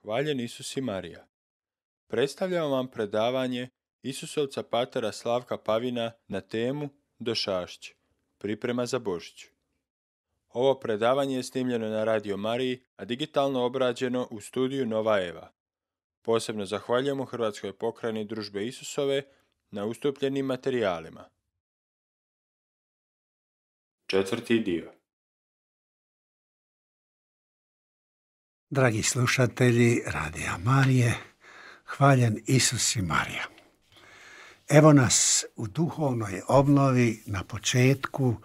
Hvaljen Isus i Marija. Predstavljam vam predavanje Isusovca patera Slavka Pavina na temu Došašće, priprema za Božić. Ovo predavanje je snimljeno na Radio Mariji, a digitalno obrađeno u studiju Nova Eva. Posebno zahvaljujemo Hrvatskoj pokrajini Družbe Isusove na ustupljenim materijalima. 4. dio. Dragi slušatelji Radija Marije, hvaljen Isus i Marija. Evo nas u duhovnoj obnovi na početku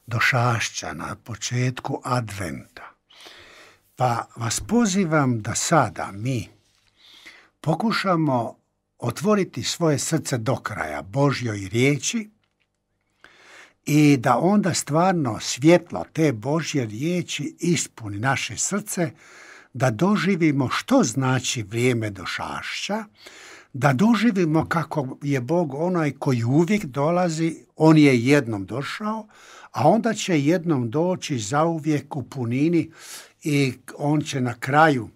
Došašća, na početku Adventa. Pa vas pozivam da sada mi pokušamo otvoriti svoje srce do kraja Božjoj riječi i da onda stvarno svjetlo te Božje riječi ispuni naše srce, da doživimo što znači vrijeme Došašća, da doživimo kako je Bog onaj koji uvijek dolazi, on je jednom došao, a onda će jednom doći zauvijek u punini i on će na kraju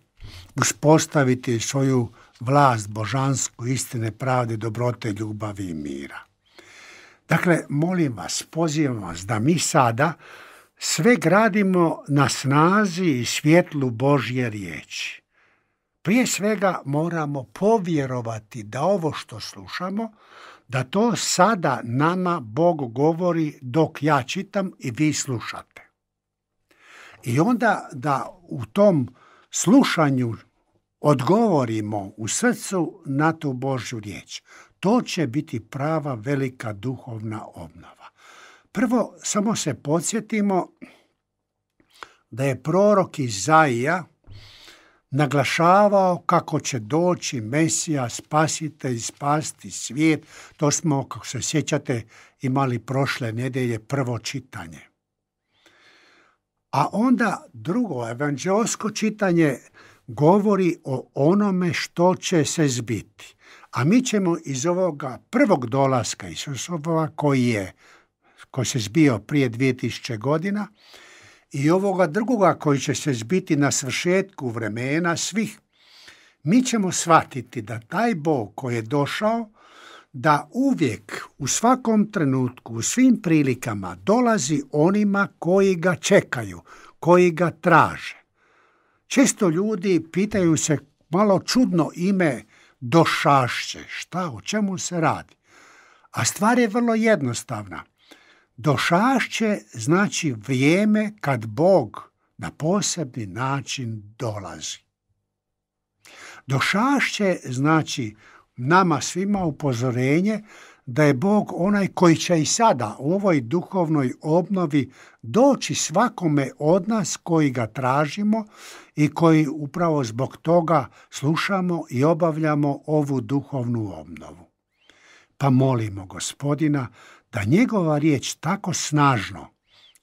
uspostaviti svoju vlast božansku, istine, pravde, dobrote, ljubavi i mira. Dakle, molim vas, pozivam vas da mi sada sve gradimo na snazi i svjetlu Božje riječi. Prije svega moramo povjerovati da ovo što slušamo, da to sada nama Bog govori dok ja čitam i vi slušate. I onda da u tom slušanju odgovorimo u srcu na tu Božju riječ. To će biti prava velika duhovna obnova. Prvo, samo se podsjetimo da je prorok Izaija naglašavao kako će doći Mesija, spasitelj i spasiti svijet. To smo, kako se sjećate, imali prošle nedjelje prvo čitanje. A onda drugo, evanđeosko čitanje govori o onome što će se zbiti. A mi ćemo iz ovoga prvog dolaska Isusova koji se zbio prije 2000 godina i ovoga drugoga koji će se zbiti na svršetku vremena svih, mi ćemo shvatiti da taj Bog koji je došao, da uvijek u svakom trenutku, u svim prilikama dolazi onima koji ga čekaju, koji ga traže. Često ljudi pitaju se malo čudno ime Došašće. Šta, o čemu se radi? A stvar je vrlo jednostavna. Došašće znači vrijeme kad Bog na posebni način dolazi. Došašće znači nama svima upozorenje da je Bog onaj koji će i sada u ovoj duhovnoj obnovi doći svakome od nas koji ga tražimo i koji upravo zbog toga slušamo i obavljamo ovu duhovnu obnovu. Pa molimo Gospodina da njegova riječ tako snažno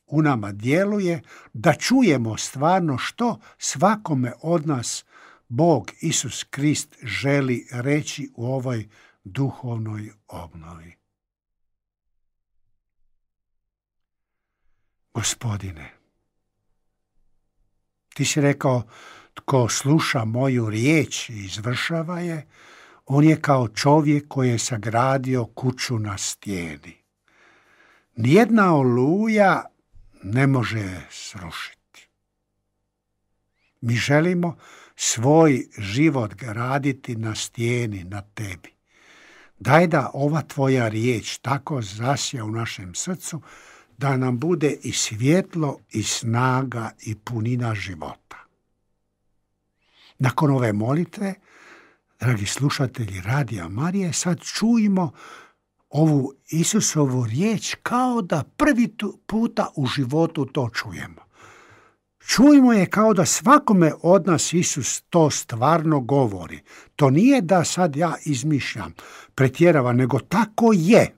u nama djeluje da čujemo stvarno što svakome od nas Bog Isus Krist želi reći u ovoj duhovnoj obnovi. Gospodine, ti si rekao, tko sluša moju riječ i izvršava je, on je kao čovjek koji je sagradio kuću na stijeni. Nijedna oluja ne može je srušiti. Mi želimo svoj život graditi na stijeni, na tebi. Daj da ova tvoja riječ tako zasja u našem srcu, da nam bude i svjetlo, i snaga, i punina života. Nakon ove molitve, dragi slušatelji Radija Marije, sad čujmo ovu Isusovu riječ kao da prvi puta u životu to čujemo. Čujmo je kao da svakome od nas Isus to stvarno govori. To nije da sad ja izmišljam, pretjeravam, nego tako je.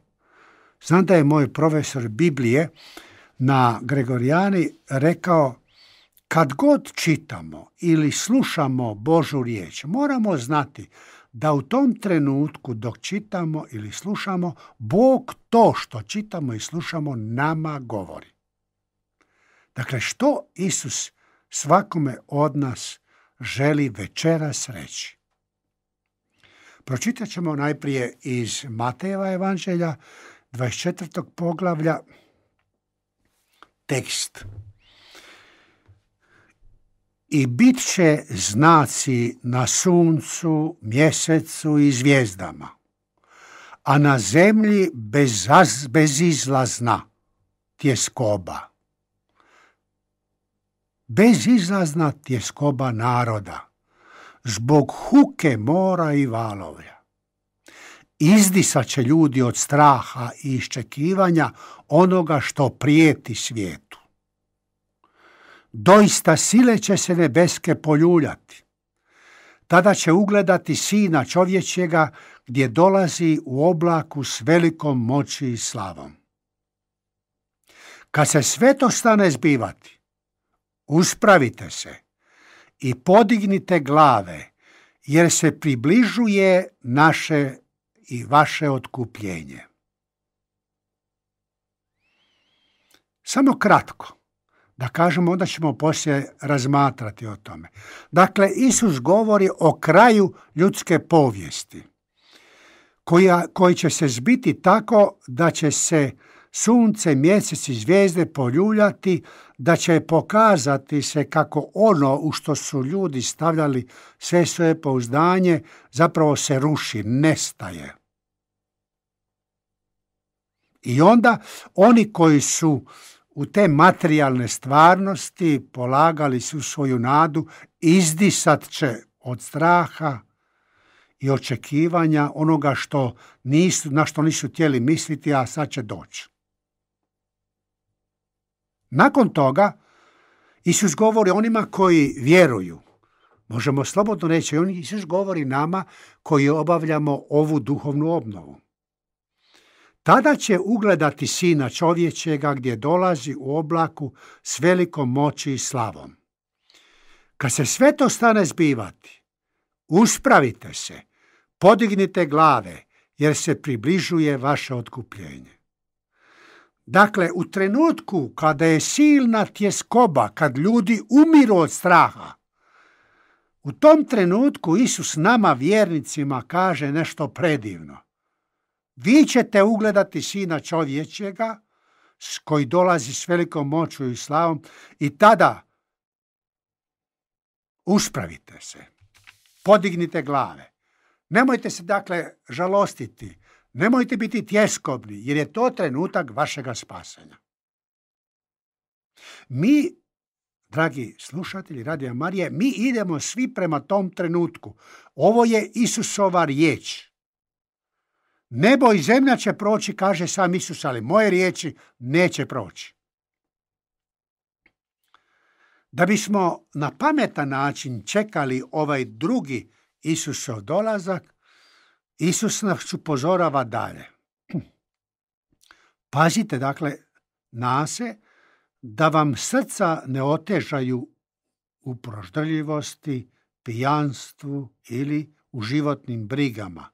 Znam da je moj profesor Biblije na Gregorijani rekao, kad god čitamo ili slušamo Božju riječ, moramo znati da u tom trenutku dok čitamo ili slušamo, Bog to što čitamo i slušamo nama govori. Dakle, što Isus svakome od nas želi večeras reći. Pročitat ćemo najprije iz Matejeva evanđelja, 24. poglavlja, tekst. I bit će znaci na suncu, mjesecu i zvijezdama, a na zemlji bezizlazna tjeskoba. Bezizlazna tjeskoba naroda, zbog huke mora i valovlja. Izdisat će ljudi od straha i iščekivanja onoga što prijeti svijetu. Doista sile će se nebeske poljuljati. Tada će ugledati Sina čovječjega gdje dolazi u oblaku s velikom moći i slavom. Kad se sve to stane zbivati, uspravite se i podignite glave, jer se približuje naše i vaše otkupljenje. Samo kratko da kažemo, onda ćemo poslije razmatrati o tome. Dakle, Isus govori o kraju ljudske povijesti, koji će se zbiti tako da će se sunce, mjesec i zvijezde poljuljati, da će pokazati se kako ono u što su ljudi stavljali sve svoje pouzdanje zapravo se ruši, nestaje. I onda oni koji su u te materijalne stvarnosti polagali su svoju nadu, izdisat će od straha i očekivanja onoga na što nisu htjeli misliti, a sad će doći. Nakon toga Isus govori onima koji vjeruju. Možemo slobodno reći, Isus govori nama koji obavljamo ovu duhovnu obnovu. Tada će ugledati Sina čovječjega gdje dolazi u oblaku s velikom moći i slavom. Kad se sve to stane zbivati, uspravite se, podignite glave, jer se približuje vaše otkupljenje. Dakle, u trenutku kada je silna tjeskoba, kad ljudi umiru od straha, u tom trenutku Isus nama vjernicima kaže nešto predivno. Vi ćete ugledati Sina čovječjega koji dolazi s velikom moću i slavom i tada uspravite se, podignite glave. Nemojte se dakle žalostiti, nemojte biti tjeskobni jer je to trenutak vašega spasenja. Mi, dragi slušatelji Radija Marije, mi idemo svi prema tom trenutku. Ovo je Isusova riječ. Nebo i zemlja će proći, kaže sam Isus, ali moje riječi neće proći. Da bismo na pametan način čekali ovaj drugi Isusov dolazak, Isus nas upozorava dalje. Pazite, dakle, na se da vam srca ne otežaju u proždrljivosti, pijanstvu ili u životnim brigama,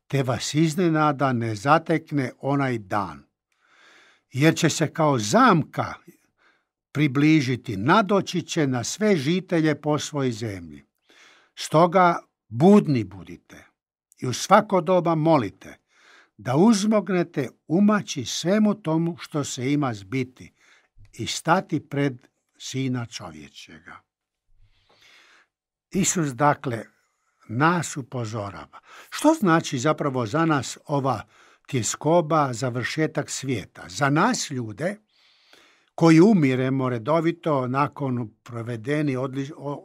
te vas iznenada ne zatekne onaj dan, jer će se kao zamka približiti, nadoći će na sve žitelje po svojoj zemlji. Stoga budni budite i u svako doba molite da uzmognete umaći svemu tomu što se ima zbiti i stati pred Sina čovječjega. Isus, dakle, nas upozorava. Što znači zapravo za nas ova tjeskoba, završetak svijeta? Za nas ljude koji umiremo redovito nakon provedeni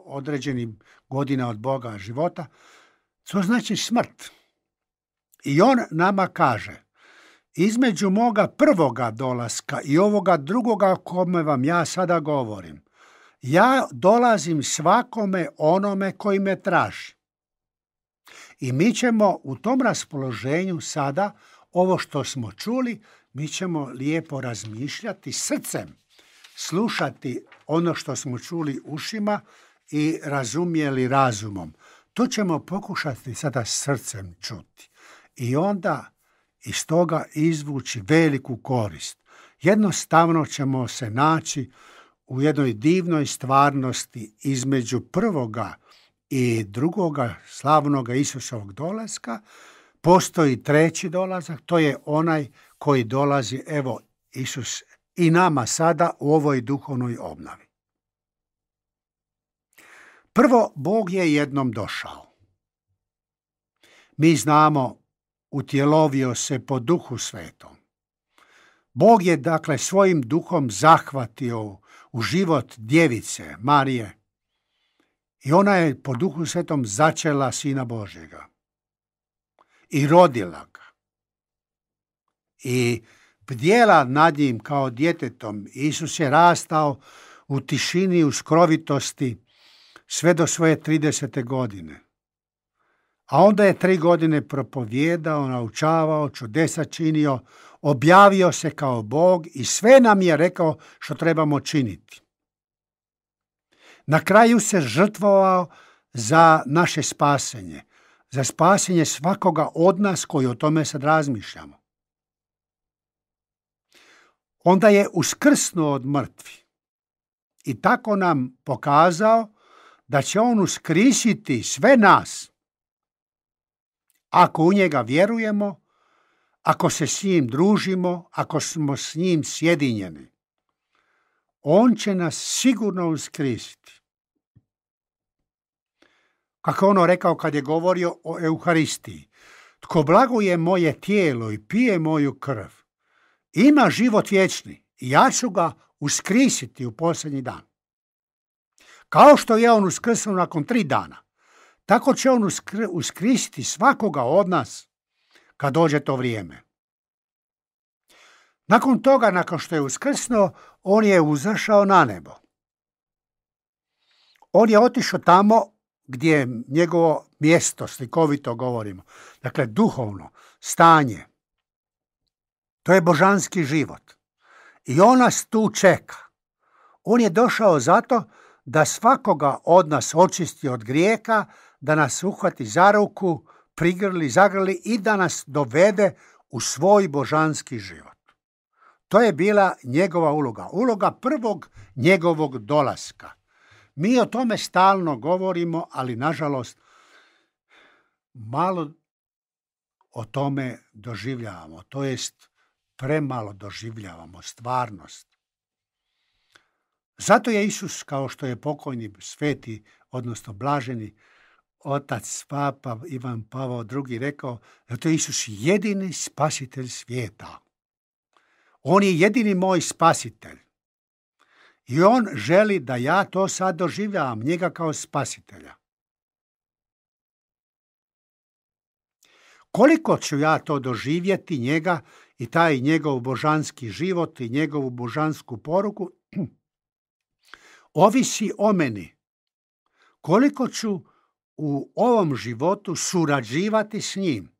određenih godina od Boga života, to znači smrt. I on nama kaže, između moga prvoga dolaska i ovoga drugoga o kome vam ja sada govorim, ja dolazim svakome onome koji me traži. I mi ćemo u tom raspoloženju sada, ovo što smo čuli, mi ćemo lijepo razmišljati srcem, slušati ono što smo čuli ušima i razumjeli razumom. To ćemo pokušati sada srcem čuti. I onda iz toga izvući veliku korist. Jednostavno ćemo se naći u jednoj divnoj stvarnosti između prvoga i drugoga slavnoga Isusovog dolaska postoji treći dolazak, to je onaj koji dolazi, evo, Isus i nama sada u ovoj duhovnoj obnovi. Prvo, Bog je jednom došao. Mi znamo, utjelovio se po Duhu Svetom. Bog je, dakle, svojim duhom zahvatio u život djevice Marije i ona je po Duhu Svetom začela Sina Božjega i rodila ga i bdjela nad njim kao djetetom. Isus je rastao u tišini, u skrovitosti sve do svoje 30. godine. A onda je 3 godine propovijedao, naučavao, čudesa činio, objavio se kao Bog i sve nam je rekao što trebamo činiti. Na kraju se žrtvovao za naše spasenje, za spasenje svakoga od nas koji o tome sad razmišljamo. Onda je uskrsnuo od mrtvih i tako nam pokazao da će on uskrisiti sve nas ako u njega vjerujemo, ako se s njim družimo, ako smo s njim sjedinjeni. On će nas sigurno uskrisiti. Kako ono rekao kad je govorio o Euharistiji. Tko blaguje moje tijelo i pije moju krv, ima život vječni i ja ću ga uskrisiti u posljednji dan. Kao što je on uskrsnuo nakon 3 dana, tako će on uskrisiti svakoga od nas kad dođe to vrijeme. Nakon toga, nakon što je uskrsnuo, on je uzašao na nebo. On je otišao tamo gdje je njegovo mjesto, slikovito govorimo. Dakle, duhovno stanje. To je božanski život. I on nas tu čeka. On je došao zato da svakoga od nas očisti od grijeha, da nas uhvati za ruku, prigrli, zagrli i da nas dovede u svoj božanski život. To je bila njegova uloga. Uloga prvog njegovog dolaska. Mi o tome stalno govorimo, ali nažalost malo o tome doživljavamo. To jest premalo doživljavamo stvarnost. Zato je Isus, kao što je pokojni sveti, odnosno blaženi otac Papa Ivan Pavao II rekao, da to je Isus jedini spasitelj svijeta. On je jedini moj spasitelj. I on želi da ja to sad doživljavam, njega kao spasitelja. Koliko ću ja to doživjeti, njega i taj njegov božanski život i njegovu božansku poruku, ovisi o meni. Koliko ću u ovom životu surađivati s njim.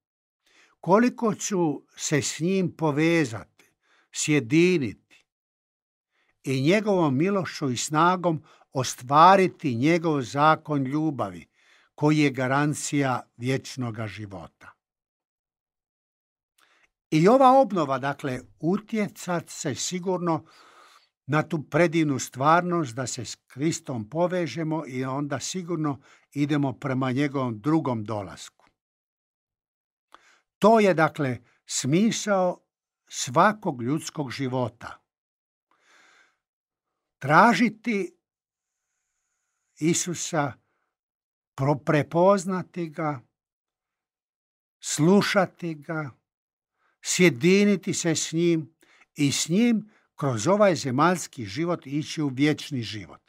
Koliko ću se s njim povezati, sjediniti i njegovom milošću i snagom ostvariti njegov zakon ljubavi, koji je garancija vječnoga života. I ova obnova, dakle, utjecat se sigurno na tu predivnu stvarnost da se s Kristom povežemo i onda sigurno idemo prema njegovom drugom dolasku. To je, dakle, smisao svakog ljudskog života. Tražiti Isusa, prepoznati ga, slušati ga, sjediniti se s njim i s njim kroz ovaj zemaljski život ići u vječni život.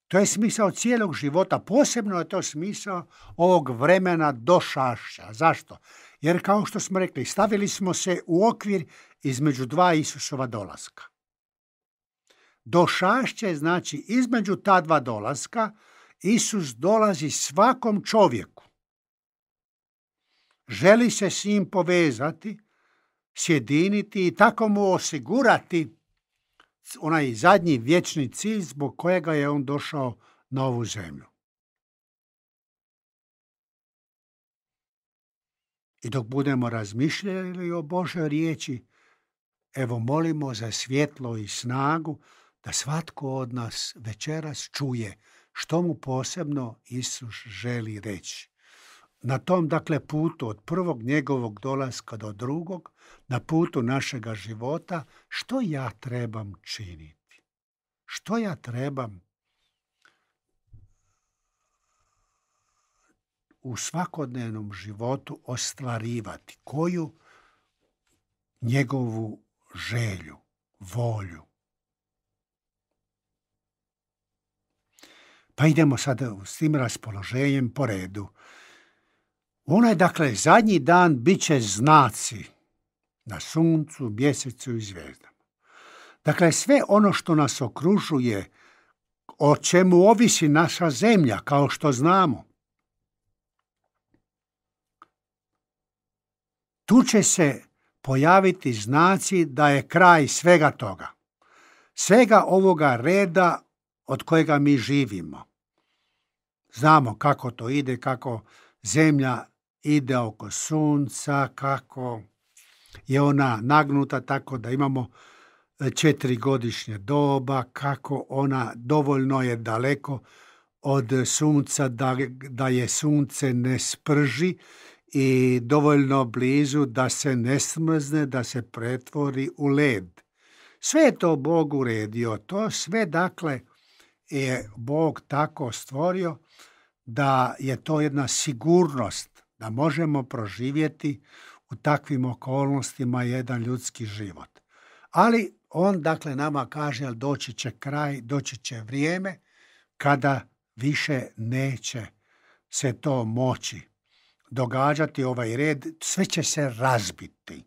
To je smisao cijelog života, posebno je to smisao ovog vremena došašća. Zašto? Jer kao što smo rekli, stavili smo se u okvir između 2 Isusova dolaska. Došašće znači između ta 2 dolaska Isus dolazi svakom čovjeku. Želi se s njim povezati, sjediniti i tako mu osigurati onaj zadnji vječni cilj zbog kojega je on došao na ovu zemlju. I dok budemo razmišljali o Božoj riječi, evo molimo za svjetlo i snagu da svatko od nas večeras čuje što mu posebno Isus želi reći. Na tom, dakle, putu od prvog njegovog dolaska do drugog, na putu našega života, što ja trebam činiti? Što ja trebam u svakodnevnom životu ostvarivati? Koju njegovu želju, volju? Pa idemo sada s tim raspoloženjem po redu. Onaj, dakle, zadnji dan bit će znaci na suncu, mjesecu i zvijezdama. Dakle, sve ono što nas okružuje, o čemu ovisi naša zemlja, kao što znamo, tu će se pojaviti znaci da je kraj svega toga. Svega ovoga reda od kojega mi živimo. Znamo kako to ide, kako zemlja ide oko sunca, kako je ona nagnuta tako da imamo 4 godišnje doba, kako ona dovoljno je daleko od sunca da je sunce ne sprži i dovoljno blizu da se ne smrzne, da se pretvori u led. Sve je to Bog uredio. To sve, dakle, je Bog tako stvorio da je to jedna sigurnost da možemo proživjeti u takvim okolnostima jedan ljudski život. Ali on, dakle, nama kaže, ali doći će kraj, doći će vrijeme kada više neće se to moći događati, ovaj red, sve će se razbiti.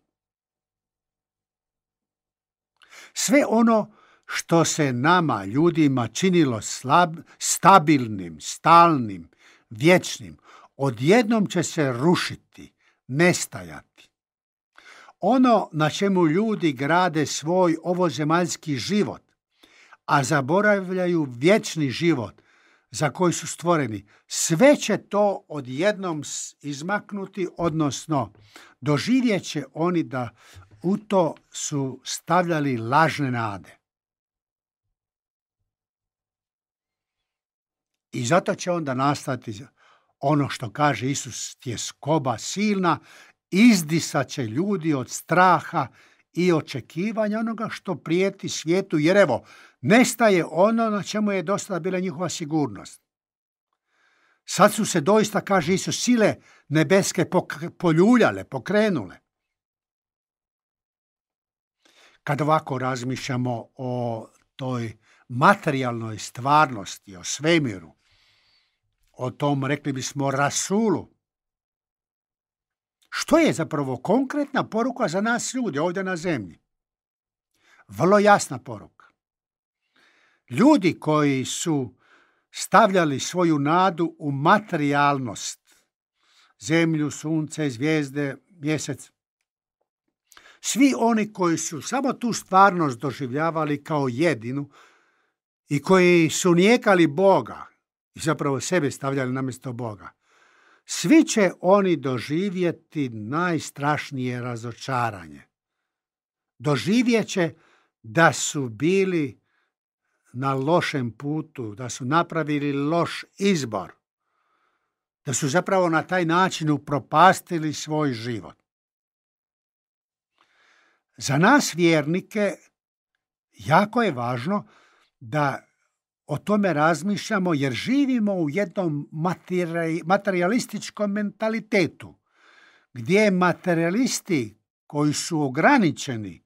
Sve ono što se nama, ljudima, činilo stabilnim, stalnim, vječnim, odjednom će se rušiti, nestajati. Ono na čemu ljudi grade svoj ovozemaljski život, a zaboravljaju vječni život za koji su stvoreni, sve će to odjednom izmaknuti, odnosno doživjet će oni da u to su stavljali lažne nade. I zato će onda nastati ono što kaže Isus, tjeskoba silna, izdisat će ljudi od straha i očekivanja onoga što prijeti svijetu, jer evo, nestaje ono na čemu je dosta bila njihova sigurnost. Sad su se doista, kaže Isus, sile nebeske poljuljale, pokrenule. Kad ovako razmišljamo o toj materijalnoj stvarnosti, o svemiru, o tom, rekli bismo, rasulu, što je zapravo konkretna poruka za nas ljudi ovdje na zemlji? Vrlo jasna poruka. Ljudi koji su stavljali svoju nadu u materijalnost, zemlju, sunce, zvijezde, mjesec, svi oni koji su samo tu stvarnost doživljavali kao jedinu i koji su nijekali Boga i zapravo sebe stavljali na mjesto Boga, svi će oni doživjeti najstrašnije razočaranje. Doživjet će da su bili na lošem putu, da su napravili loš izbor, da su zapravo na taj način upropastili svoj život. Za nas vjernike jako je važno da o tome razmišljamo, jer živimo u jednom materialističkom mentalitetu, gdje materialisti koji su ograničeni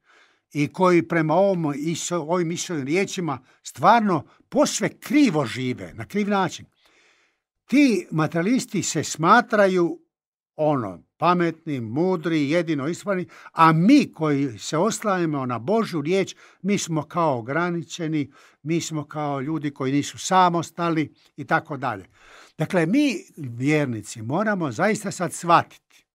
i koji prema ovim Isusovim riječima stvarno posve krivo žive, na kriv način. Ti materialisti se smatraju pametni, mudri, jedino ispravni, a mi koji se oslanjamo na Božju riječ, mi smo kao ograničeni, mi smo kao ljudi koji nisu samostalni i tako dalje. Dakle, mi vjernici moramo zaista sad shvatiti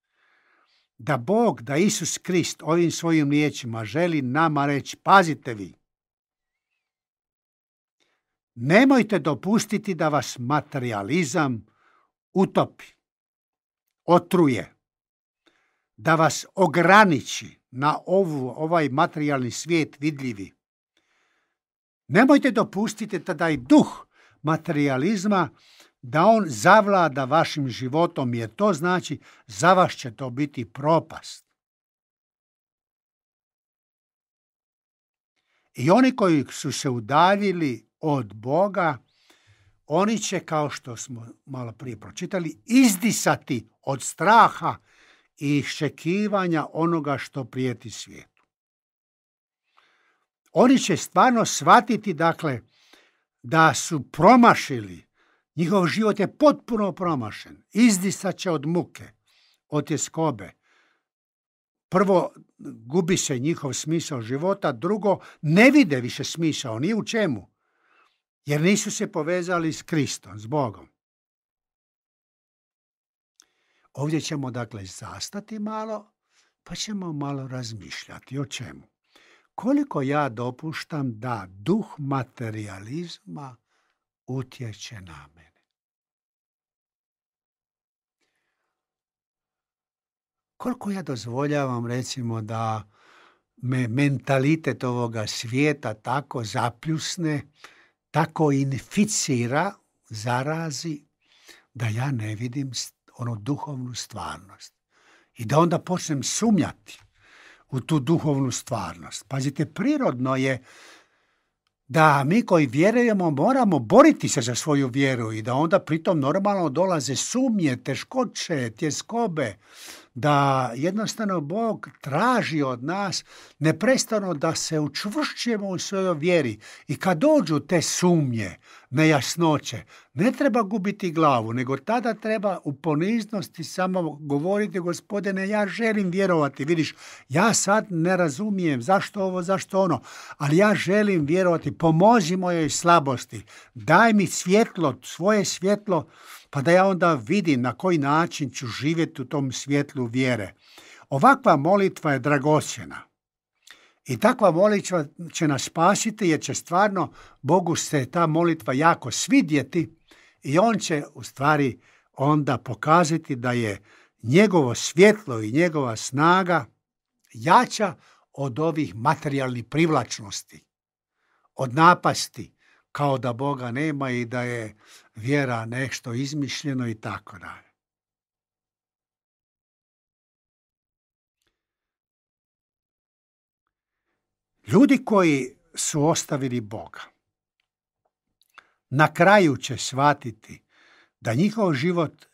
da Bog, da Isus Krist ovim svojim riječima želi nama reći, pazite vi, nemojte dopustiti da vas materializam utopi, otruje, da vas ograniči na ovaj materijalni svijet vidljivi. Nemojte dopustiti da i duh materijalizma da on zavlada vašim životom, jer to znači za vas će to biti propast. I oni koji su se udaljili od Boga, oni će, kao što smo malo prije pročitali, izdisati od straha i iščekivanja onoga što prijeti svijetu. Oni će stvarno shvatiti, dakle, da su promašili. Njihov život je potpuno promašen. Izdisat će od muke, od tjeskobe. Prvo, gubi se njihov smisao života. Drugo, ne vide više smisao ni u čemu. Jer nisu se povezali s Kristom, s Bogom. Ovdje ćemo, dakle, zastati malo, pa ćemo malo razmišljati o čemu. Koliko ja dopuštam da duh materijalizma utječe na mene. Koliko ja dozvoljavam, recimo, da me mentalitet ovoga svijeta tako zapljusne, tako inficira, zarazi, da ja ne vidim onu duhovnu stvarnost. I da onda počnem sumnjati u tu duhovnu stvarnost. Pazite, prirodno je da mi koji vjerujemo moramo boriti se za svoju vjeru i da onda pritom normalno dolaze sumnje, teškoće, tjeskobe, da jednostavno Bog traži od nas neprestano da se učvršćujemo u svojoj vjeri. I kad dođu te sumnje, nejasnoće, ne treba gubiti glavu, nego tada treba u poniznosti samo govoriti: Gospodine, ja želim vjerovati. Vidiš, ja sad ne razumijem zašto ovo, zašto ono, ali ja želim vjerovati. Pomozi mojoj slabosti. Daj mi svjetlo, svoje svjetlo, pa da ja onda vidim na koji način ću živjeti u tom svjetlu vjere. Ovakva molitva je dragocjena. I takva molitva će nas spasiti, jer će stvarno Bogu se ta molitva jako svidjeti i on će u stvari onda pokazati da je njegovo svjetlo i njegova snaga jača od ovih materijalnih privlačnosti, od napasti, kao da Boga nema i da je vjera nešto izmišljeno i tako dalje. Ljudi koji su ostavili Boga, na kraju će shvatiti da njihov život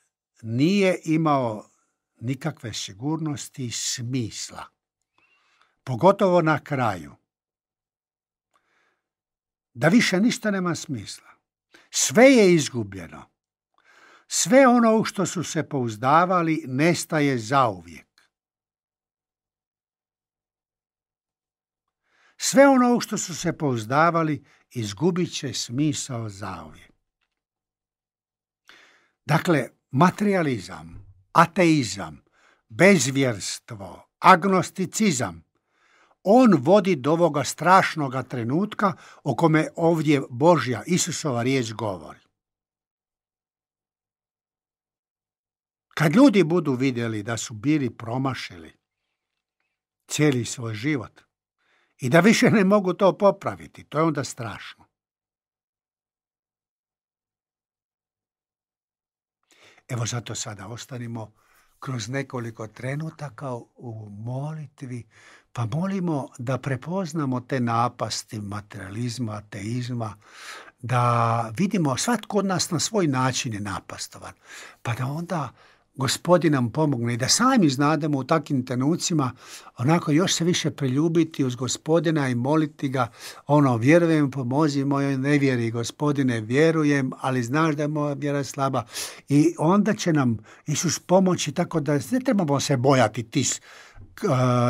nije imao nikakve sigurnosti i smisla. Pogotovo na kraju. Da više ništa nema smisla. Sve je izgubljeno. Sve ono u što su se pouzdavali nestaje zauvijek. Sve ono u što su se pouzdavali izgubit će smisao zauvijek. Dakle, materijalizam, ateizam, bezvjerstvo, agnosticizam, on vodi do ovoga strašnoga trenutka o kome ovdje Božja, Isusova riječ govori. Kad ljudi budu vidjeli da su bili promašili cijeli svoj život i da više ne mogu to popraviti, to je onda strašno. Evo zato sada ostanimo kroz nekoliko trenutaka u molitvi, pa molimo da prepoznamo te napasti materializma, ateizma, da vidimo svatko od nas na svoj način je napastovan, pa da onda Gospodin nam pomogne i da sami znademo u takvim trenucima onako još se više priljubiti uz Gospodina i moliti ga, vjerujem, pomozi mojoj nevjeri, Gospodine, vjerujem, ali znaš da je moja vjera slaba. I onda će nam Isus pomoći, tako da ne trebamo se bojati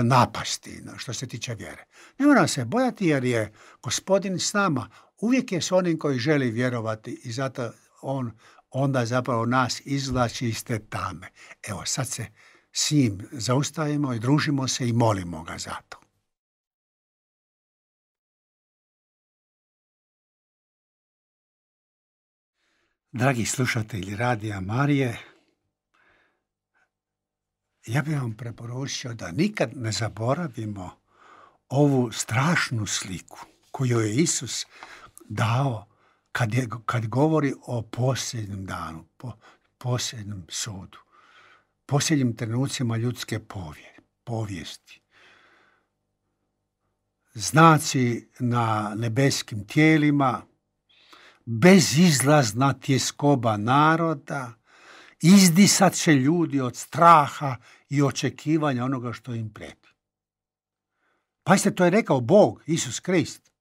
napasti što se tiče vjere. Ne moramo se bojati jer je Gospodin s nama. Uvijek je s onim koji želi vjerovati i zato on onda zapravo nas izvlači iz te tame. Evo, sad se s njim zaustavimo i družimo se i molimo ga za to. Dragi slušatelji Radija Marije, ja bih vam preporučio da nikad ne zaboravimo ovu strašnu sliku. koju je Isus dao kad govori o posljednjem danu, posljednjem sudu, posljednjim trenucima ljudske povijesti. Znaci na nebeskim tijelima, bezizlazna tjeskoba naroda, izdisat će ljudi od straha i očekivanja onoga što im prijeti. Pazite, to je rekao Bog, Isus Krist.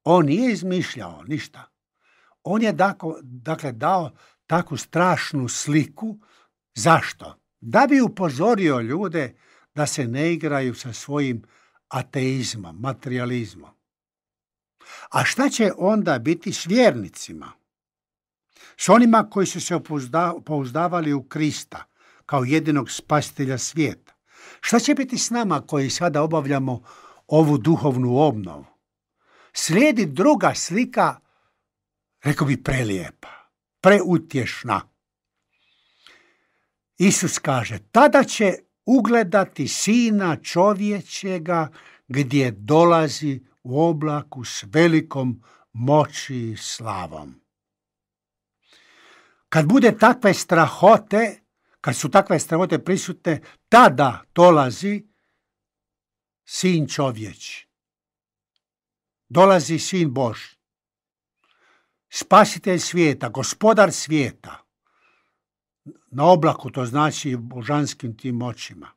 On nije izmišljao ništa. On je dakle dao takvu strašnu sliku. Zašto? Da bi upozorio ljude da se ne igraju sa svojim ateizmom, materijalizmom. A šta će onda biti s vjernicima? S onima koji su se pouzdavali u Krista kao jedinog spasitelja svijeta? Šta će biti s nama koji sada obavljamo ovu duhovnu obnovu? Slijedi druga slika, rekao bi prelijepa, preutješna. Isus kaže, tada će ugledati Sina čovječjega gdje dolazi u oblaku s velikom moći i slavom. Kad bude takve strahote, kad su takve strahote prisutne, tada dolazi Sin čovječi. Dolazi Sin Božji. Spasitelj svijeta, gospodar svijeta. Na oblaku, to znači božanskim tim moćima.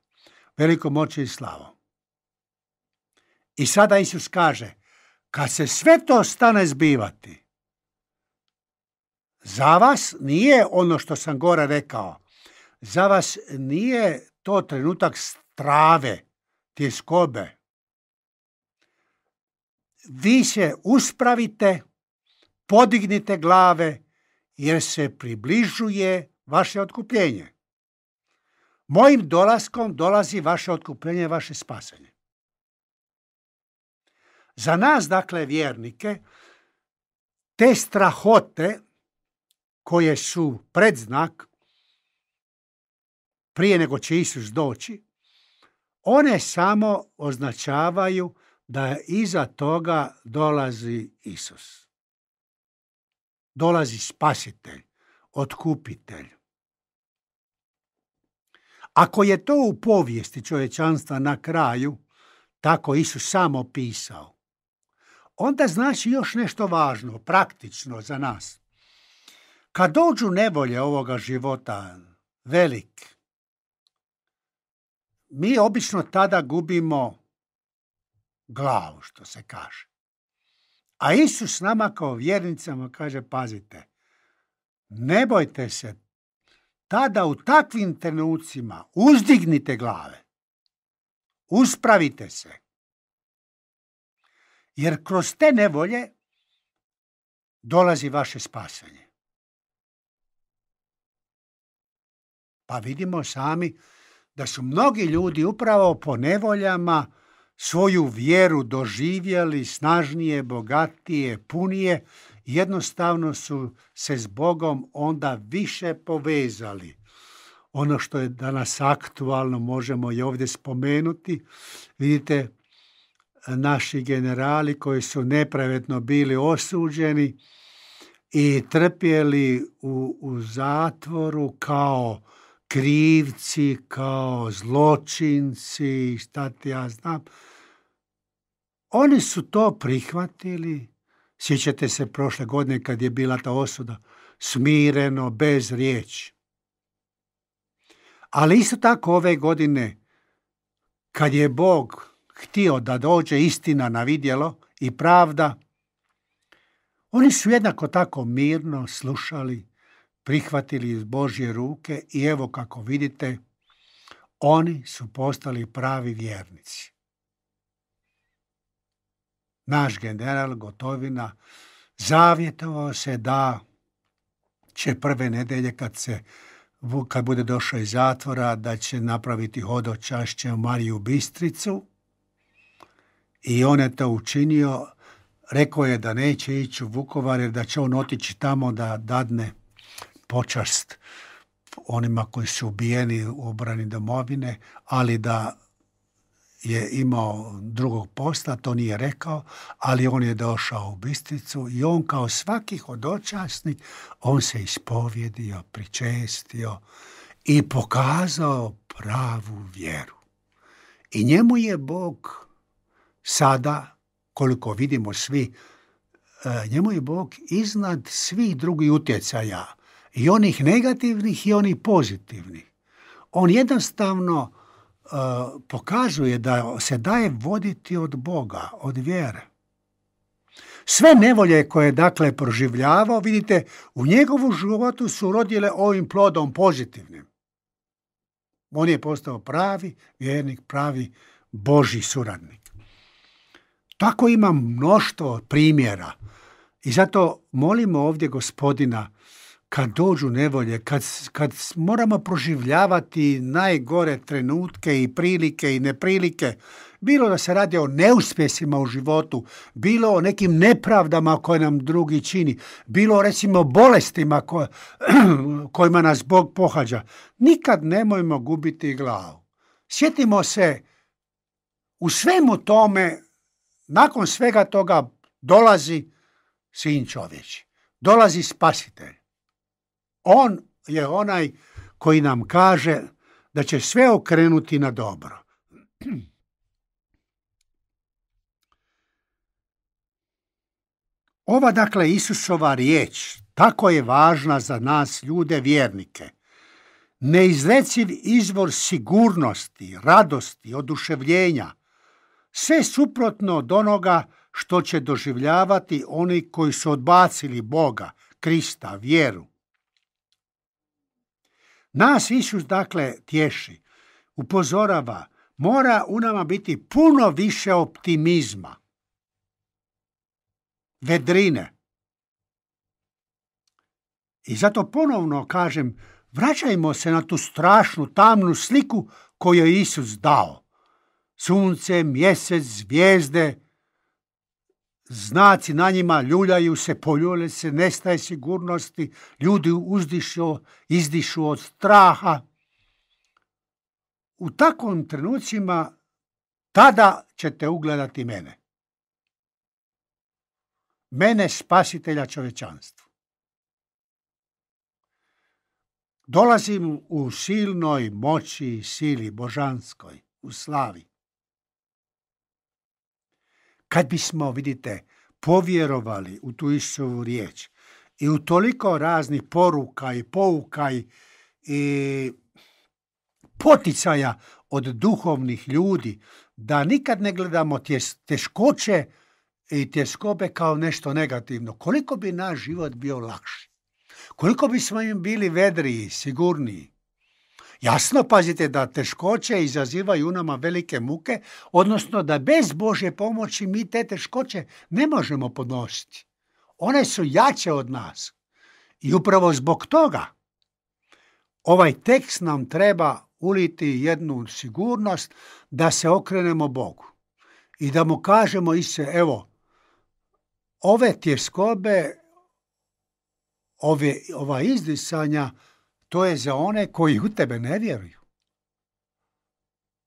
Velikom moći i slavom. I sada Isus kaže, kad se sve to stane zbivati, za vas nije ono što sam gore rekao, za vas nije to trenutak strave, tjeskobe. Vi se uspravite, podignite glave, jer se približuje vaše otkupljenje. Mojim dolaskom dolazi vaše otkupljenje, vaše spasenje. Za nas, dakle, vjernike, te strahote koje su predznak prije nego će Isus doći, one samo označavaju da iza toga dolazi Isus. Dolazi spasitelj, otkupitelj. Ako je to u povijesti čovječanstva na kraju, tako Isus sam opisao, onda znači još nešto važno, praktično za nas. Kad dođu nevolje ovoga života, velike, mi obično tada gubimo glavu, što se kaže. A Isus nama kao vjernicama kaže, pazite, ne bojte se, tada u takvim trenucima uzdignite glave, uspravite se. Jer kroz te nevolje dolazi vaše spasenje. Pa vidimo sami da su mnogi ljudi upravo po nevoljama svoju vjeru doživjeli snažnije, bogatije, punije. Jednostavno su se s Bogom onda više povezali. Ono što je danas aktualno možemo i ovdje spomenuti. Vidite, naši generali koji su nepravedno bili osuđeni i trpjeli u zatvoru kao krivci, kao zločinci, šta ti ja znam. Oni su to prihvatili. Sjećate se prošle godine kad je bila ta osuda, smireno, bez riječi. Ali isto tako ove godine, kad je Bog htio da dođe istina na vidjelo i pravda, oni su jednako tako mirno slušali, prihvatili iz Božje ruke i evo kako vidite, oni su postali pravi vjernici. Naš general Gotovina zavjetovao se da će prve nedelje kad bude došao iz zatvora, da će napraviti hodočašće u Mariju Bistricu i on je to učinio. Rekao je da neće ići u Vukovar jer da će on otići tamo da dadne počast onima koji su ubijeni u obrani domovine, ali da je imao drugog posla, to nije rekao, ali on je došao u Bistricu i on kao svaki hodočasnik, on se ispovjedio, pričestio i pokazao pravu vjeru. I njemu je Bog sada, koliko vidimo svi, njemu je Bog iznad svih drugih utjecaja, i onih negativnih i onih pozitivnih. On jednostavno pokazuje da se daje voditi od Boga, od vjere. Sve nevolje koje je dakle proživljavao, vidite, u njegovu životu su rodile ovim plodom pozitivnim. On je postao pravi vjernik, pravi Božji suradnik. Tako ima mnoštvo primjera i zato molimo ovdje Gospodina kad dođu nevolje, kad moramo proživljavati najgore trenutke i prilike i neprilike, bilo da se radi o neuspjesima u životu, bilo o nekim nepravdama koje nam drugi čini, bilo recimo bolestima kojima nas Bog pohađa, nikad nemojmo gubiti glavu. Sjetimo se, u svemu tome, nakon svega toga dolazi Sin čovječji, dolazi Spasitelj. On je onaj koji nam kaže da će sve okrenuti na dobro. Ova, dakle, Isusova riječ tako je važna za nas, ljude vjernike. Neizreciv izvor sigurnosti, radosti, oduševljenja, sve suprotno od onoga što će doživljavati oni koji su odbacili Boga, Krista, vjeru. Nas Isus, dakle, tješi, upozorava, mora u nama biti puno više optimizma, vedrine. I zato ponovno kažem, vraćajmo se na tu strašnu, tamnu sliku koju je Isus dao. Sunce, mjesec, zvijezde, znaci na njima ljuljaju se, poljule se, nestaje sigurnosti, ljudi izdišu od straha. U takvim trenucima tada ćete ugledati mene. Mene, spasitelja čovječanstva. Dolazim u silnoj moći i sili božanskoj, u slavi. Kad bismo, vidite, povjerovali u tu Isusovu riječ i u toliko raznih poruka i pouka i poticaja od duhovnih ljudi, da nikad ne gledamo teškoće i tjeskobe kao nešto negativno, koliko bi naš život bio lakši, koliko bismo im bili vedriji, sigurniji. Jasno, pazite, da teškoće izazivaju u nama velike muke, odnosno da bez Božje pomoći mi te teškoće ne možemo podnositi. One su jače od nas. I upravo zbog toga ovaj tekst nam treba uliti jednu sigurnost da se okrenemo Bogu i da mu kažemo Isuse, evo, ove tjeskobe, ova izdisanja, to je za one koji u tebe ne vjeruju.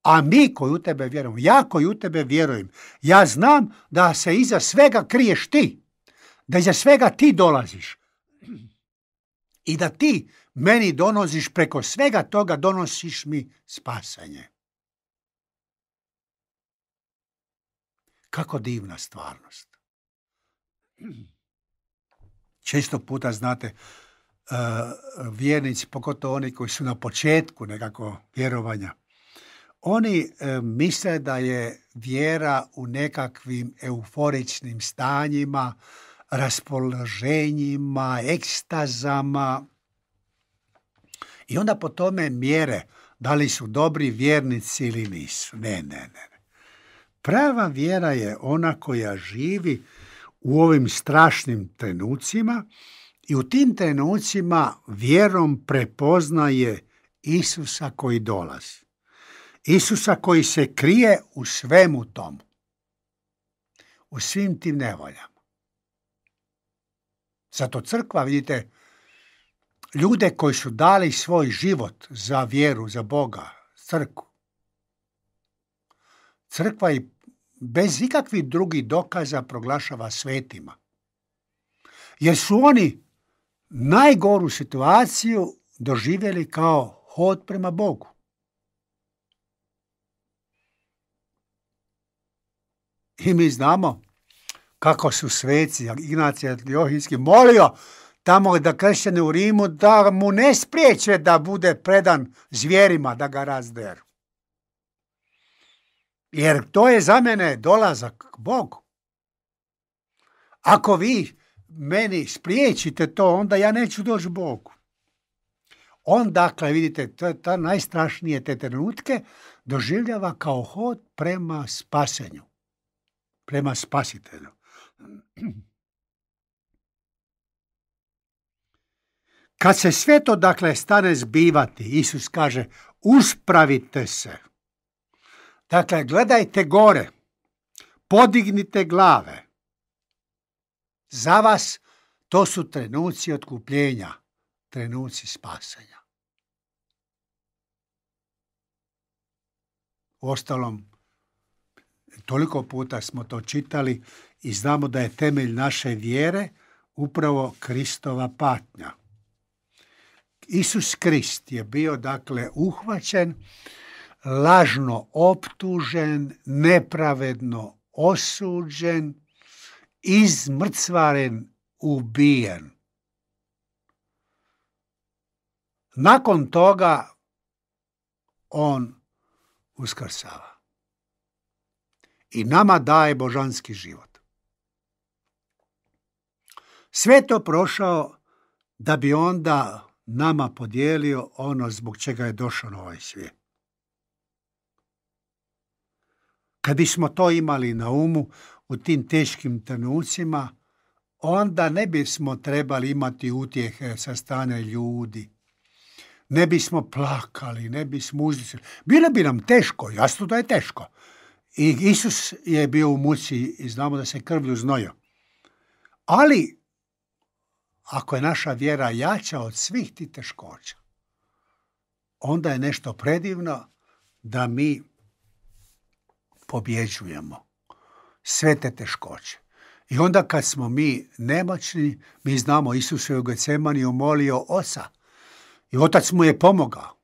A mi koji u tebe vjerujemo, ja koji u tebe vjerujem, ja znam da se iza svega kriješ ti, da iza svega ti dolaziš i da ti meni donosiš, preko svega toga donosiš mi spasanje. Kako divna stvarnost. Često puta, znate, vjernici, pogotovo oni koji su na početku nekako vjerovanja, oni misle da je vjera u nekakvim euforičnim stanjima, raspoloženjima, ekstazama i onda po tome mjere da li su dobri vjernici ili nisu. Ne. Prava vjera je ona koja živi u ovim strašnim trenucima i u tim trenucima vjerom prepoznaje Isusa koji dolazi. Isusa koji se krije u svemu tomu. U svim tim nevoljama. Zato crkva, vidite, ljude koji su dali svoj život za vjeru, za Boga, crkvu, crkva i bez ikakvih drugih dokaza proglašava svetima. Jer su oni najgoru situaciju doživjeli kao hod prema Bogu. I mi znamo kako su sveci, Ignacij Antiohijski molio tamo da kršćane u Rimu da mu ne spriječe da bude predan zvijerima, da ga razderu. Jer to je za mene dolazak k Bogu. Ako vi meni spriječite to, onda ja neću doći Bogu. On, dakle, vidite, ta najstrašnije te trenutke doživljava kao hod prema spasenju, prema spasitelju. Kad se sve to, dakle, stane zbivati, Isus kaže, uspravite se. Dakle, gledajte gore, podignite glave. Za vas to su trenuci otkupljenja, trenuci spasenja. Uostalom, toliko puta smo to čitali i znamo da je temelj naše vjere upravo Kristova patnja. Isus Krist je bio, dakle, uhvaćen, lažno optužen, nepravedno osuđen, izmrcvaren, ubijen. Nakon toga on uskrsava i nama daje božanski život. Sve to prošao da bi onda nama podijelio ono zbog čega je došao na ovaj svijet. Kad bismo to imali na umu u tim teškim trenucima, onda ne bismo trebali imati utjehe sa strane ljudi. Ne bismo plakali, ne bismo uzdisali. Bilo bi nam teško, jasno da je teško. I Isus je bio u muci i znamo da se krvlju znojio. Ali, ako je naša vjera jača od svih tih teškoća, onda je nešto predivno da mi pobjeđujemo sve te teškoće. I onda kad smo mi nemoćni, mi znamo, Isus je u Getsemaniju molio Oca i Otac mu je pomogao.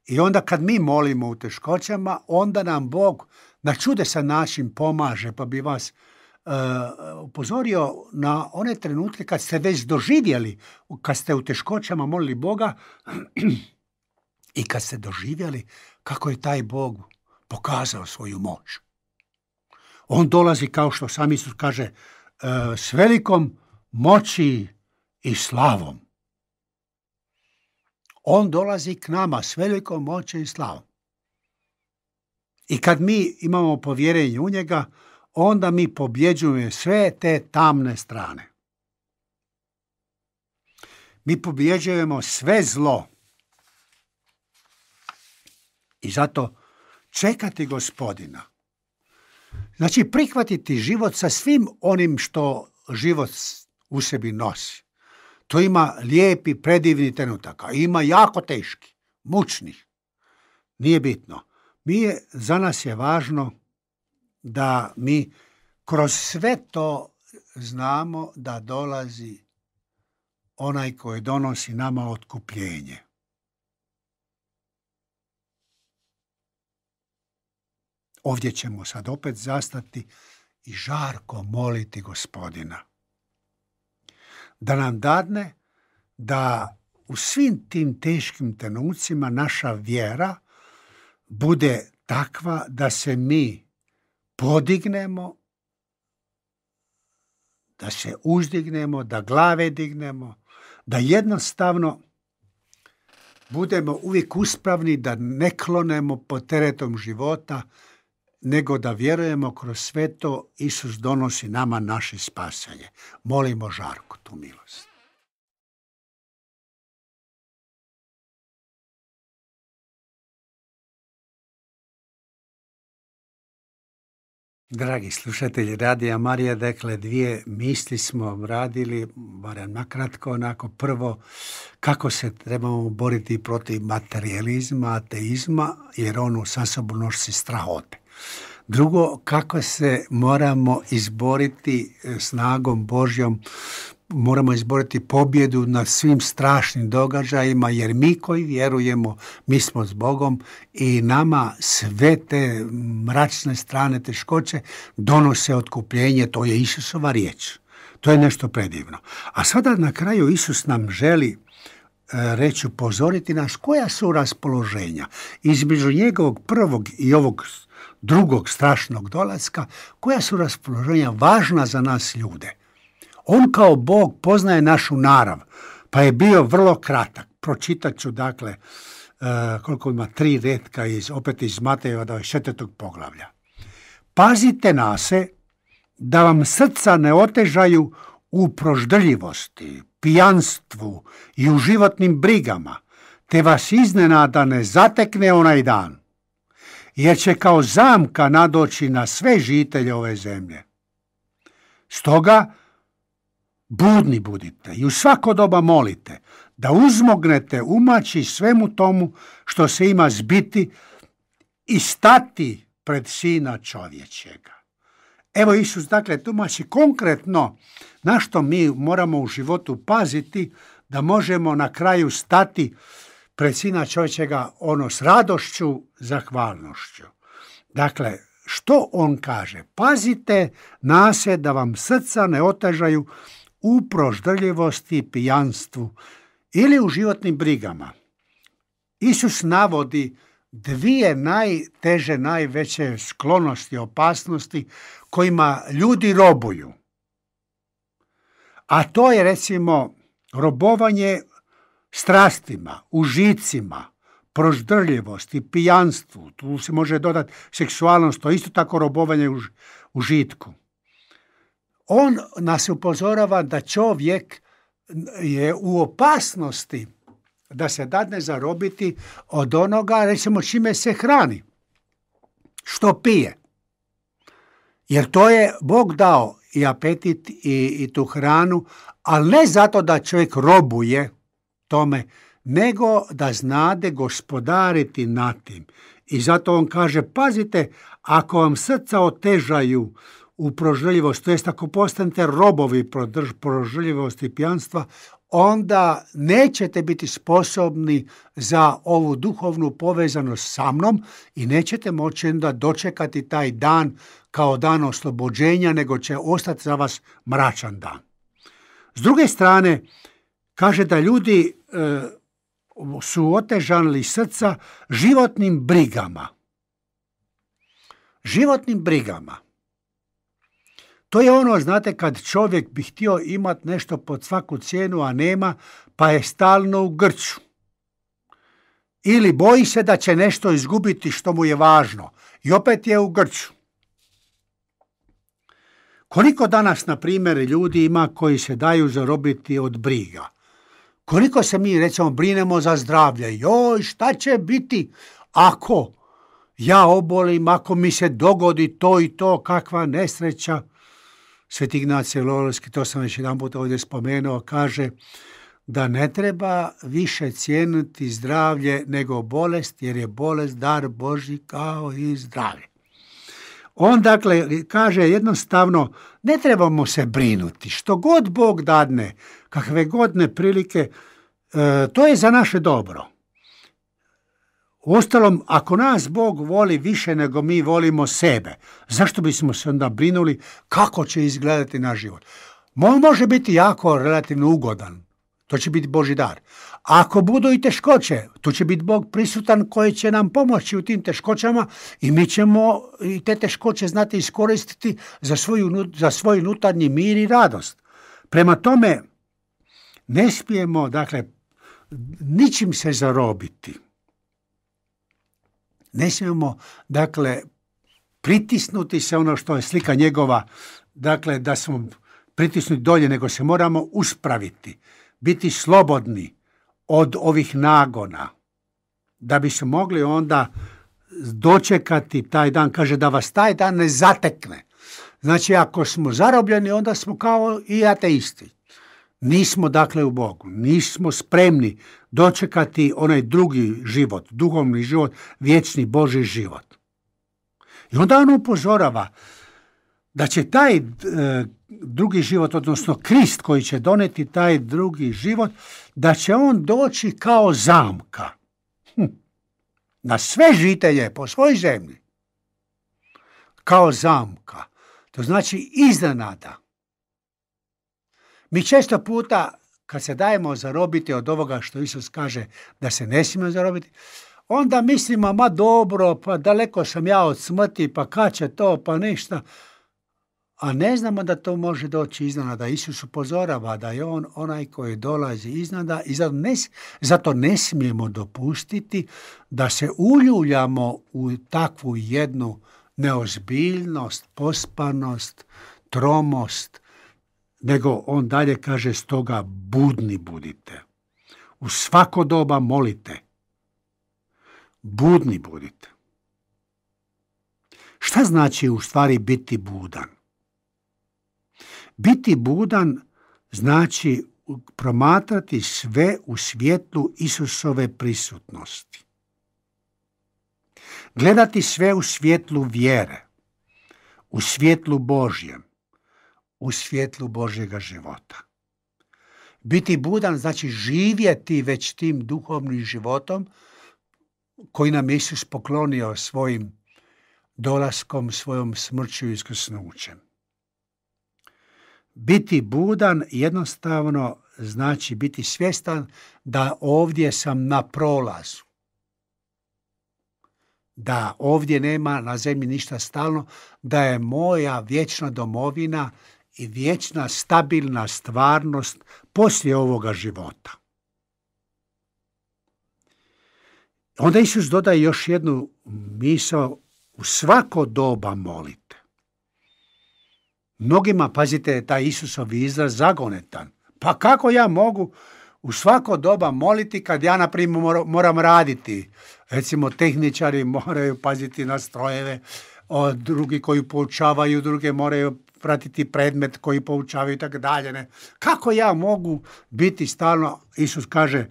I onda kad mi molimo u teškoćama, onda nam Bog na čudesan način pomaže, pa bi vas upozorio na one trenutke kad ste već doživjeli, kad ste u teškoćama molili Boga i kad ste doživjeli kako je taj Bog pokazao svoju moć. On dolazi, kao što sam Isus kaže, s velikom moći i slavom. On dolazi k nama s velikom moći i slavom. I kad mi imamo povjerenje u njega, onda mi pobjeđujemo sve te tamne strane. Mi pobjeđujemo sve zlo. I zato čekati Gospodina. Znači prihvatiti život sa svim onim što život u sebi nosi. To ima lijepi, predivni trenutaka. Ima jako teški, mučnih. Nije bitno. Za nas je važno da mi kroz sve to znamo da dolazi onaj koji donosi nama otkupljenje. Ovdje ćemo sad opet zastati i žarko moliti Gospodina da nam dadne da u svim tim teškim trenucima naša vjera bude takva da se mi podignemo, da se uzdignemo, da glave dignemo, da jednostavno budemo uvijek uspravni, da ne klonemo pod teretom života, nego da vjerujemo kroz sve to Isus donosi nama naše spasenje. Molimo žarko tu milost. Dragi slušatelji Radija Marija, dakle 2 misli smo radili, barem nakratko, onako prvo, kako se trebamo boriti protiv materijalizma, ateizma, jer ono sa sobom nosi strahote. Drugo, kako se moramo izboriti snagom Božjom, moramo izboriti pobjedu nad svim strašnim događajima, jer mi koji vjerujemo, mi smo s Bogom i nama sve te mračne strane, teškoće donose otkupljenje, to je Isusova riječ. To je nešto predivno. A sada na kraju Isus nam želi reći, upozoriti nas koja su raspoloženja između njegovog prvog i ovog drugog strašnog dolaska, koja su raspoloženja važna za nas ljude. On kao Bog poznaje našu narav, pa je bio vrlo kratak. Pročitat ću, dakle, koliko ima 3 retka opet iz Matejeva 24. poglavlja. Pazite na se da vam srca ne otežaju u proždrljivosti, pijanstvu i u životnim brigama, te vas iznenada ne zatekne onaj dan, jer će kao zamka nadoći na sve žitelje ove zemlje. Stoga, budni budite i u svako doba molite, da uzmognete umaći svemu tomu što se ima zbiti i stati pred Sina čovječega. Evo Isus, dakle, tumači konkretno na što mi moramo u životu paziti da možemo na kraju stati pred Sina čovječega s radošću, zahvalnošću. Dakle, što on kaže? Pazite na se da vam srca ne otežaju u proždrljivosti, pijanstvu ili u životnim brigama. Isus navodi 2 najteže, najveće sklonosti, opasnosti kojima ljudi robuju. A to je, recimo, robovanje strastima, užicima, proždrljivosti, pijanstvu. Tu se može dodati seksualnost, to isto tako robovanje užitku. On nas upozorava da čovjek je u opasnosti da se dadne zarobiti od onoga, recimo, čime se hrani, što pije. Jer to je Bog dao i apetit i tu hranu, ali ne zato da čovjek robuje tome, nego da znade gospodariti nad tim. I zato on kaže, pazite, ako vam srca otežaju u proždrljivosti, to jest ako postanete robovi proždrljivosti i pijanstva, onda nećete biti sposobni za ovu duhovnu povezanost sa mnom i nećete moći onda dočekati taj dan kao dan oslobođenja, nego će ostati za vas mračan dan. S druge strane, kaže da ljudi su otežali srca životnim brigama. Životnim brigama. To je ono, znate, kad čovjek bi htio imati nešto pod svaku cijenu, a nema, pa je stalno u grču. Ili boji se da će nešto izgubiti što mu je važno i opet je u grču. Koliko danas, na primjer, ljudi ima koji se daju zarobiti od briga? Koliko se mi, recimo, brinemo za zdravlje? Joj, šta će biti ako ja obolim, ako mi se dogodi to i to, kakva nesreća? Sveti Ignacije Loyolski, to sam već jedan put ovdje spomenuo, kaže da ne treba više cijeniti zdravlje nego bolest, jer je bolest dar Božji kao i zdravlje. On, dakle, kaže jednostavno, ne trebamo se brinuti. Što god Bog dadne, kakve god neprilike, to je za naše dobro. Uostalom, ako nas Bog voli više nego mi volimo sebe, zašto bismo se onda brinuli kako će izgledati naš život? Može biti jako relativno ugodan. To će biti Božji dar. Ako budu i teškoće, tu će biti Bog prisutan koji će nam pomoći u tim teškoćama i mi ćemo i te teškoće znati iskoristiti za svoj unutarnji mir i radost. Prema tome, ne smijemo, dakle, ničim se zarobiti. Ne smijemo, dakle, pritisnuti se ono što je slika njegova, dakle, da smo pritisnuti dolje, nego se moramo uspraviti, biti slobodni od ovih nagona, da bi se mogli onda dočekati taj dan. Kaže da vas taj dan ne zatekne. Znači, ako smo zarobljeni, onda smo kao i ateisti. Nismo, dakle, u Bogu. Nismo spremni dočekati onaj drugi život, duhovni život, vječni Božji život. I onda on upozorava da će taj drugi život, odnosno Krist koji će doneti taj drugi život, da će on doći kao zamka na sve žitelje po svoj zemlji. Kao zamka. To znači iznenada. Mi često puta, kad se dajemo zarobiti od ovoga što Isus kaže da se ne smijemo zarobiti, onda mislimo, ma dobro, pa daleko sam ja od smrti, pa kad će to, pa ništa. A ne znamo da to može doći iznenada. Isus upozorava da je on onaj koji dolazi iznenada i zato ne smijemo dopustiti da se uljuljamo u takvu jednu neozbiljnost, pospanost, tromost, nego on dalje kaže, stoga budni budite. U svako doba molite. Budni budite. Šta znači u stvari biti budan? Biti budan znači promatrati sve u svjetlu Isusove prisutnosti. Gledati sve u svjetlu vjere, u svjetlu Božjem, u svjetlu Božjega života. Biti budan znači živjeti već tim duhovnim životom koji nam Isus poklonio svojim dolaskom, svojom smrću i uskrsnućem. Biti budan jednostavno znači biti svjestan da ovdje sam na prolazu. Da ovdje nema na zemlji ništa stalno, da je moja vječna domovina i vječna stabilna stvarnost poslije ovoga života. Onda Isus dodaje još jednu misao, u svako doba molite. Mnogima, pazite, taj Isusov izraz zagonetan. Pa kako ja mogu u svako doba moliti kad ja, na primjer, moram raditi? Recimo, tehničari moraju paziti na strojeve, drugi koji poučavaju, druge moraju pratiti predmet koji poučavaju i tako dalje. Kako ja mogu biti stalno, Isus kaže,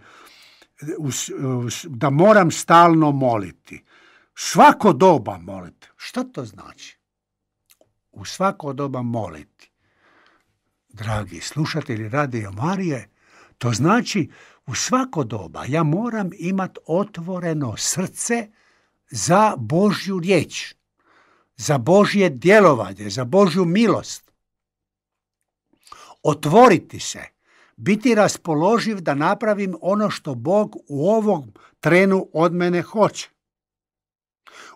da moram stalno moliti. Svako doba molite. Što to znači? U svako doba moliti. Dragi slušatelji Radio Marije, to znači u svako doba ja moram imati otvoreno srce za Božju riječ, za Božje djelovanje, za Božju milost. Otvoriti se, biti raspoloživ da napravim ono što Bog u ovom trenu od mene hoće.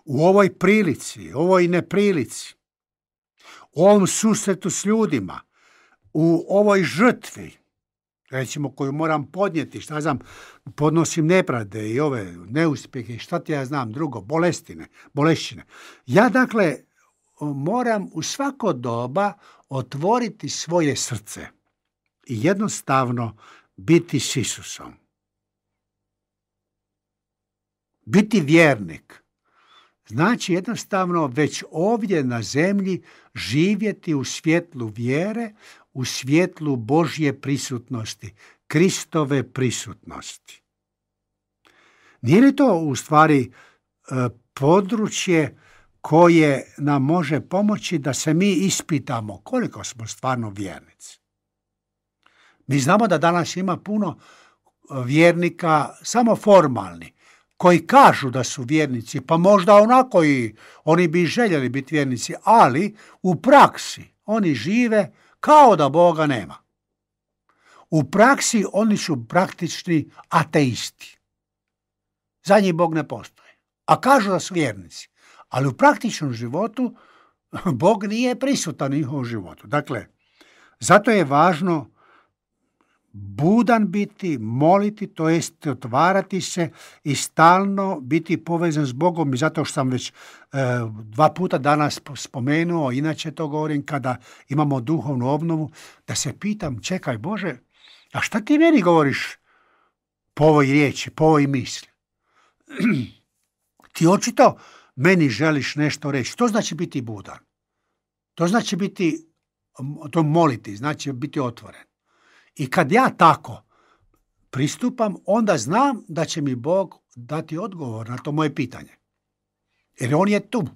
U ovoj prilici, ovoj neprilici, u ovom susretu s ljudima, u ovoj žrtvi, recimo koju moram podnijeti, šta znam, podnosim nepravde i ove neuspjehe, šta ti ja znam drugo, bolešćine. Ja dakle moram u svako doba otvoriti svoje srce i jednostavno biti s Isusom. Biti vjernik znači jednostavno već ovdje na zemlji živjeti u svjetlu vjere, u svjetlu Božje prisutnosti, Kristove prisutnosti. Nije li to u stvari područje koje nam može pomoći da se mi ispitamo koliko smo stvarno vjernici? Mi znamo da danas ima puno vjernika samo formalni, koji kažu da su vjernici, pa možda onako i oni bi željeli biti vjernici, ali u praksi oni žive kao da Boga nema. U praksi oni su praktični ateisti. Za njih Bog ne postoji. A kažu da su vjernici. Ali u praktičnom životu Bog nije prisutan u njihovom životu. Dakle, zato je važno budan biti, moliti, to jest otvarati se i stalno biti povezan s Bogom. I zato što sam već 2 puta danas spomenuo, inače to govorim kada imamo duhovnu obnovu, da se pitam, čekaj Bože, a šta ti meni govoriš po ovoj riječi, po ovoj misli? Ti očito meni želiš nešto reći. To znači biti budan. To znači to moliti, znači biti otvoren. I kad ja tako pristupam, onda znam da će mi Bog dati odgovor na to moje pitanje. Jer on je tu.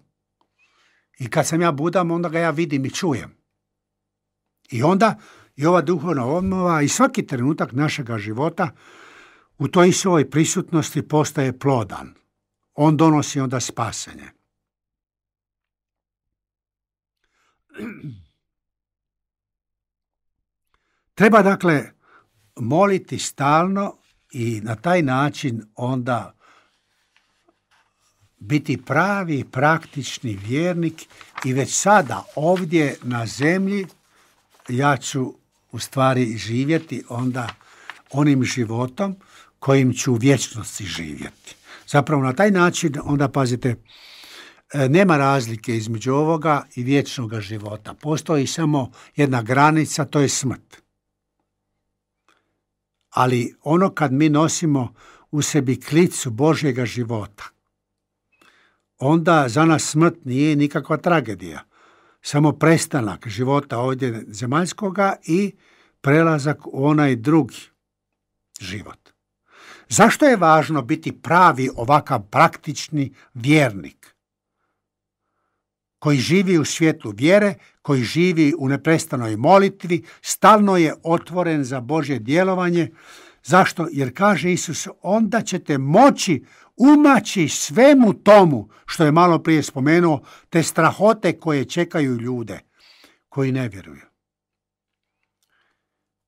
I kad sam ja budan, onda ga ja vidim i čujem. I onda i ova duhovna obnova i svaki trenutak našega života u toj svojoj prisutnosti postaje plodan. On donosi onda spasenje. Treba dakle moliti stalno i na taj način onda biti pravi, praktični vjernik i već sada ovdje na zemlji ja ću u stvari živjeti onda onim životom kojim ću u vječnosti živjeti. Zapravo na taj način onda, pazite, nema razlike između ovoga i vječnog života. Postoji samo jedna granica, to je smrt. Ali ono kad mi nosimo u sebi klicu Božjega života, onda za nas smrt nije nikakva tragedija. Samo prestanak života ovdje zemaljskoga i prelazak u onaj drugi život. Zašto je važno biti pravi ovakav praktični vjernik? Koji živi u svjetlu vjere, koji živi u neprestanoj molitvi, stalno je otvoren za Božje djelovanje. Zašto? Jer kaže Isus, onda ćete moći umaći svemu tomu, što je malo prije spomenuo, te strahote koje čekaju ljude koji ne vjeruju.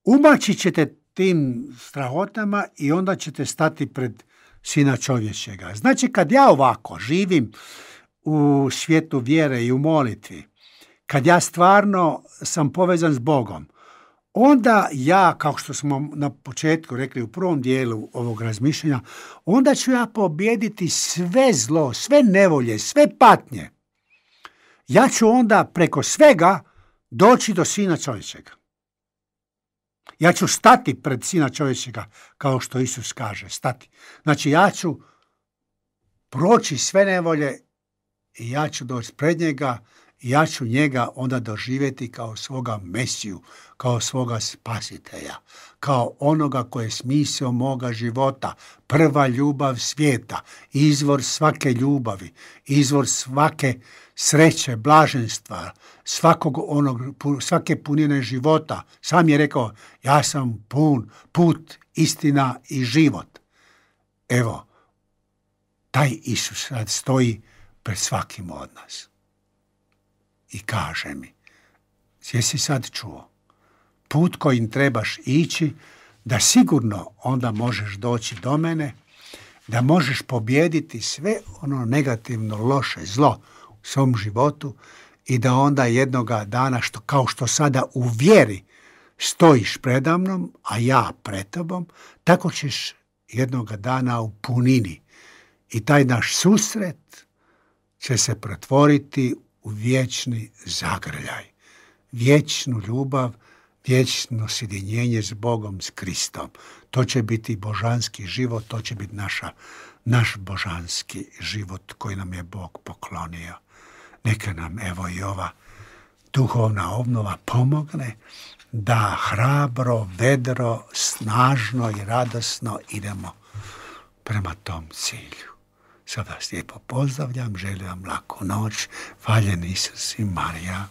Umaći ćete tim strahotama i onda ćete stati pred Sina čovječega. Znači, kad ja ovako živim u svijetu vjere i u molitvi, kad ja stvarno sam povezan s Bogom, onda ja, kao što smo na početku rekli u prvom dijelu ovog razmišljanja, onda ću ja pobijediti sve zlo, sve nevolje, sve patnje. Ja ću onda preko svega doći do Sina čovječega. Ja ću stati pred Sina čovječega, kao što Isus kaže, stati. Znači, ja ću proći sve nevolje i ja ću doći pred njega i ja ću njega onda doživjeti kao svoga Mesiju, kao svoga spasitelja, kao onoga koji je smisao moga života, prva ljubav svijeta, izvor svake ljubavi, izvor svake sreće, blaženstva, svake punine života. Sam je rekao, ja sam pun, put, istina i život. Evo, taj Isus sad stoji pred svakim od nas i kaže mi, jesi sad čuo, put kojim trebaš ići, da sigurno onda možeš doći do mene, da možeš pobijediti sve ono negativno, loše, zlo u svom životu i da onda jednoga dana, kao što sada u vjeri stojiš predamnom, a ja pred tobom, tako ćeš jednoga dana u punini. I taj naš susret će se pretvoriti u vječni zagrljaj, vječnu ljubav, vječno sjedinjenje s Bogom, s Kristom. To će biti božanski život, to će biti naš božanski život koji nam je Bog poklonio. Neka nam evo i ova duhovna obnova pomogne da hrabro, vedro, snažno i radosno idemo prema tom cilju. Sad vas lijepo pozdravljam, želim vam laku noć, hvaljen Isus i Marija.